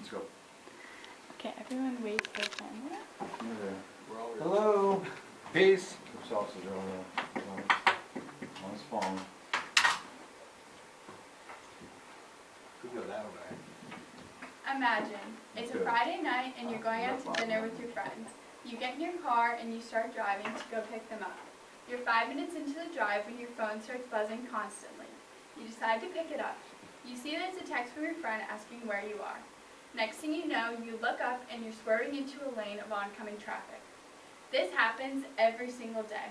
Let's go. Okay, everyone wait for the camera. Hello. Peace. Some sausage over there. On his phone. Could go that way. Imagine, it's a Friday night and you're going out to dinner with your friends. You get in your car and you start driving to go pick them up. You're 5 minutes into the drive when your phone starts buzzing constantly. You decide to pick it up. You see that it's a text from your friend asking where you are. Next thing you know, you look up and you're swerving into a lane of oncoming traffic. This happens every single day.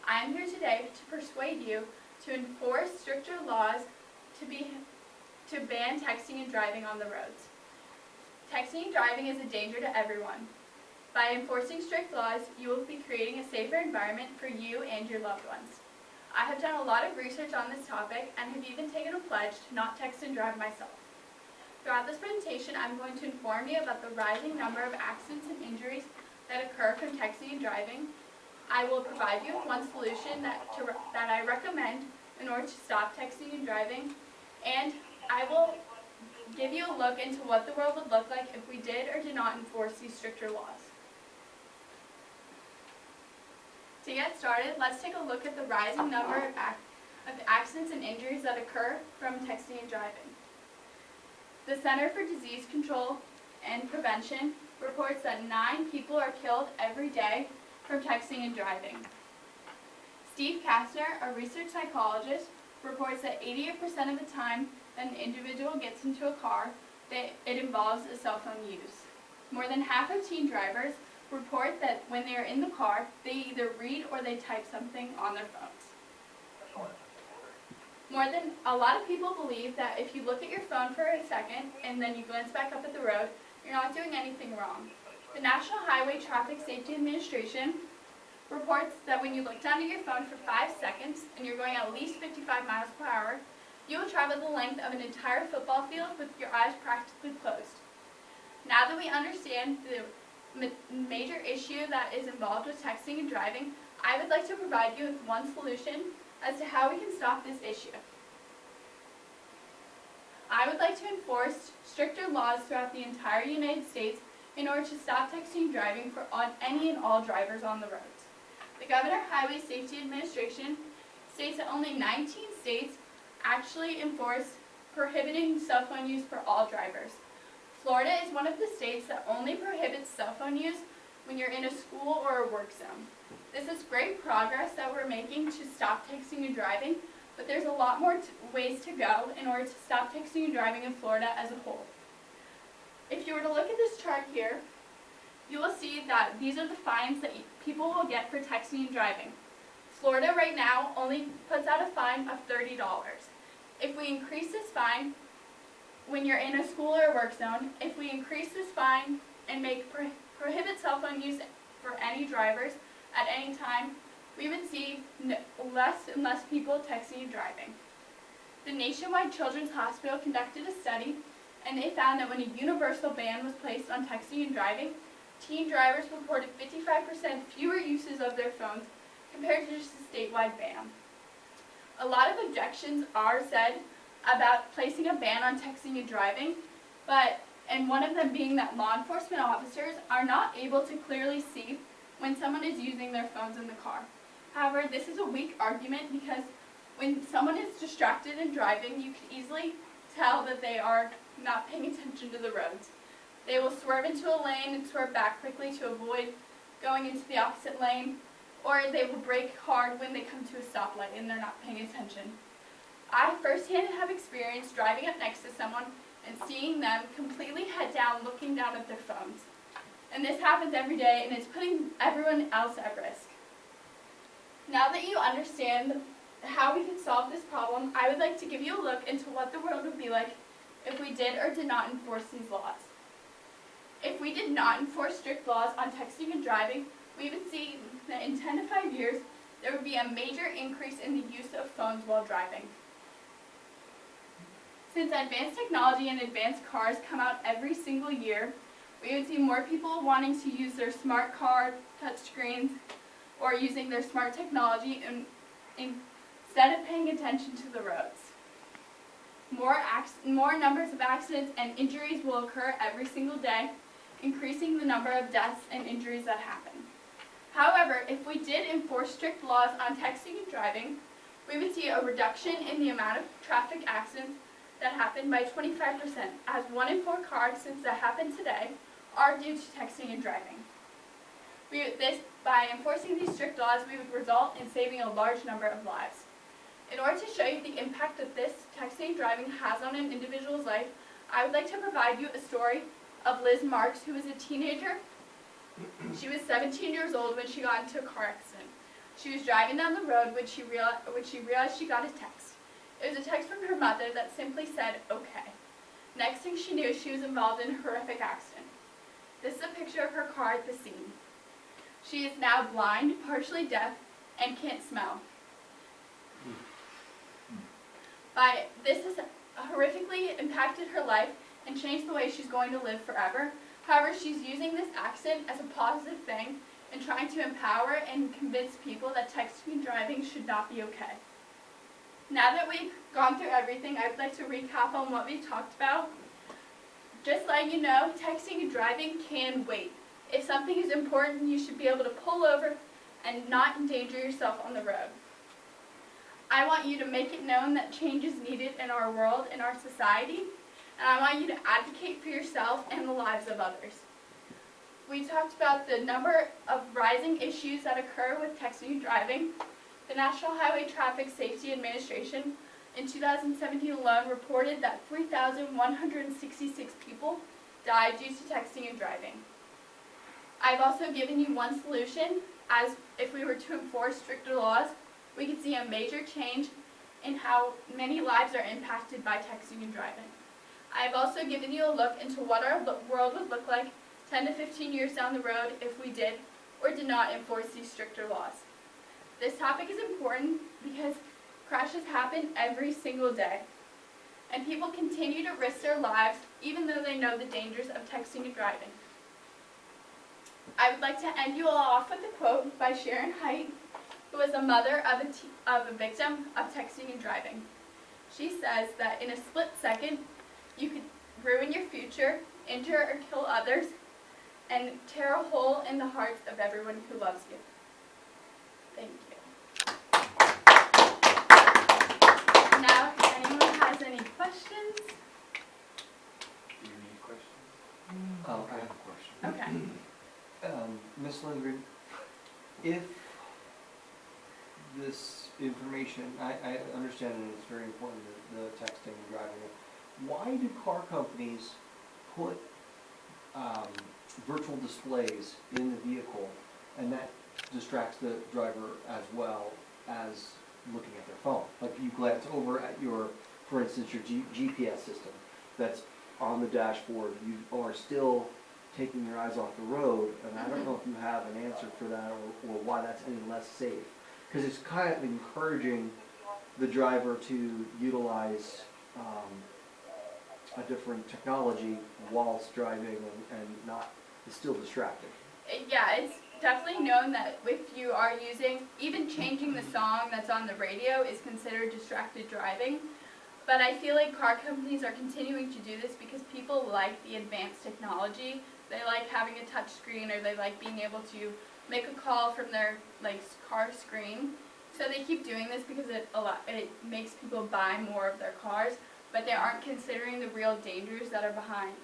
I am here today to persuade you to enforce stricter laws to ban texting and driving on the roads. Texting and driving is a danger to everyone. By enforcing strict laws, you will be creating a safer environment for you and your loved ones. I have done a lot of research on this topic and have even taken a pledge to not text and drive myself. Throughout this presentation, I'm going to inform you about the rising number of accidents and injuries that occur from texting and driving. I will provide you with one solution that I recommend in order to stop texting and driving, and I will give you a look into what the world would look like if we did or did not enforce these stricter laws. To get started, let's take a look at the rising number of accidents and injuries that occur from texting and driving. The Center for Disease Control and Prevention reports that 9 people are killed every day from texting and driving. Steve Kastner, a research psychologist, reports that 88% of the time that an individual gets into a car, it involves a cell phone use. More than half of teen drivers report that when they are in the car, they either read or they type something on their phones. A lot of people believe that if you look at your phone for a second and then you glance back up at the road, you're not doing anything wrong. The National Highway Traffic Safety Administration reports that when you look down at your phone for 5 seconds and you're going at least 55 miles per hour, you will travel the length of an entire football field with your eyes practically closed. Now that we understand the major issue that is involved with texting and driving, I would like to provide you with one solution as to how we can stop this issue. I would like to enforce stricter laws throughout the entire United States in order to stop texting and driving for any and all drivers on the roads. The Governor Highway Safety Administration states that only 19 states actually enforce prohibiting cell phone use for all drivers. Florida is one of the states that only prohibits cell phone use when you're in a school or a work zone. This is great progress that we're making to stop texting and driving, but there's a lot more ways to go in order to stop texting and driving in Florida as a whole. If you were to look at this chart here, you will see that these are the fines that people will get for texting and driving. Florida right now only puts out a fine of $30. If we increase this fine when you're in a school or a work zone, if we increase this fine and prohibit cell phone use for any drivers at any time, we would see less and less people texting and driving. The Nationwide Children's Hospital conducted a study, and they found that when a universal ban was placed on texting and driving, teen drivers reported 55% fewer uses of their phones compared to just a statewide ban. A lot of objections are said about placing a ban on texting and driving, and one of them being that law enforcement officers are not able to clearly see when someone is using their phones in the car. However, this is a weak argument because when someone is distracted and driving, you can easily tell that they are not paying attention to the roads. They will swerve into a lane and swerve back quickly to avoid going into the opposite lane, or they will brake hard when they come to a stoplight and they're not paying attention. I firsthand have experience driving up next to someone and seeing them completely head down, looking down at their phones. And this happens every day, and it's putting everyone else at risk. Now that you understand how we can solve this problem, I would like to give you a look into what the world would be like if we did or did not enforce these laws. If we did not enforce strict laws on texting and driving, we would see that in 10 to 5 years, there would be a major increase in the use of phones while driving. Since advanced technology and advanced cars come out every single year, we would see more people wanting to use their smart car touchscreens or using their smart technology instead of paying attention to the roads. More numbers of accidents and injuries will occur every single day, increasing the number of deaths and injuries that happen. However, if we did enforce strict laws on texting and driving, we would see a reduction in the amount of traffic accidents that happen by 25%, as 1 in 4 car accidents that happen today are due to texting and driving. By enforcing these strict laws, we would result in saving a large number of lives. In order to show you the impact that this texting and driving has on an individual's life, I would like to provide you a story of Liz Marks, who was a teenager. She was 17 years old when she got into a car accident. She was driving down the road when she realized she got a text. It was a text from her mother that simply said, "Okay." Next thing she knew, she was involved in a horrific accident. This is a picture of her car at the scene. She is now blind, partially deaf, and can't smell. This has horrifically impacted her life and changed the way she's going to live forever. However, she's using this accident as a positive thing and trying to empower and convince people that texting and driving should not be okay. Now that we've gone through everything, I'd like to recap on what we talked about. Just letting you know, texting and driving can wait. If something is important, you should be able to pull over and not endanger yourself on the road. I want you to make it known that change is needed in our world, in our society, and I want you to advocate for yourself and the lives of others. We talked about the number of rising issues that occur with texting and driving. The National Highway Traffic Safety Administration in 2017 alone reported that 3,166 people died due to texting and driving. I've also given you one solution, as if we were to enforce stricter laws, we could see a major change in how many lives are impacted by texting and driving. I've also given you a look into what our world would look like 10 to 15 years down the road if we did or did not enforce these stricter laws. This topic is important because crashes happen every single day, and people continue to risk their lives even though they know the dangers of texting and driving. I would like to end you all off with a quote by Sharon Haidt, who was a mother of a victim of texting and driving. She says that in a split second, you could ruin your future, injure or kill others, and tear a hole in the hearts of everyone who loves you. Thank you. Now, if anyone has any questions? Do you need questions? Oh, I have a question. Okay. Ms. Lindgren, if this information, I understand that it's very important, the texting and driving. Why do car companies put virtual displays in the vehicle, and that distracts the driver as well as looking at their phone? Like you glance over at your, for instance, your GPS system that's on the dashboard, you are still taking your eyes off the road, and I don't know if you have an answer for that or why that's any less safe. Because it's kind of encouraging the driver to utilize a different technology whilst driving and not, it's still distracting. Yeah, it's definitely known that if you are using, even changing the song that's on the radio is considered distracted driving. But I feel like car companies are continuing to do this because people like the advanced technology. They like having a touch screen, or they like being able to make a call from their car screen. So they keep doing this because it makes people buy more of their cars, but they aren't considering the real dangers that are behind.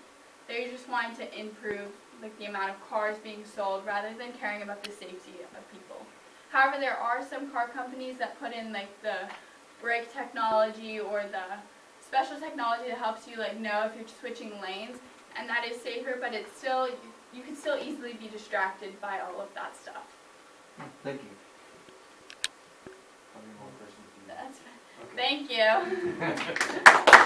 They're just wanting to improve the amount of cars being sold rather than caring about the safety of people. However, there are some car companies that put in the brake technology or the special technology that helps you know if you're switching lanes, and that is safer, but it's still, you can still easily be distracted by all of that stuff. Thank you. How many more questions do you That's fine. have? Okay. Thank you.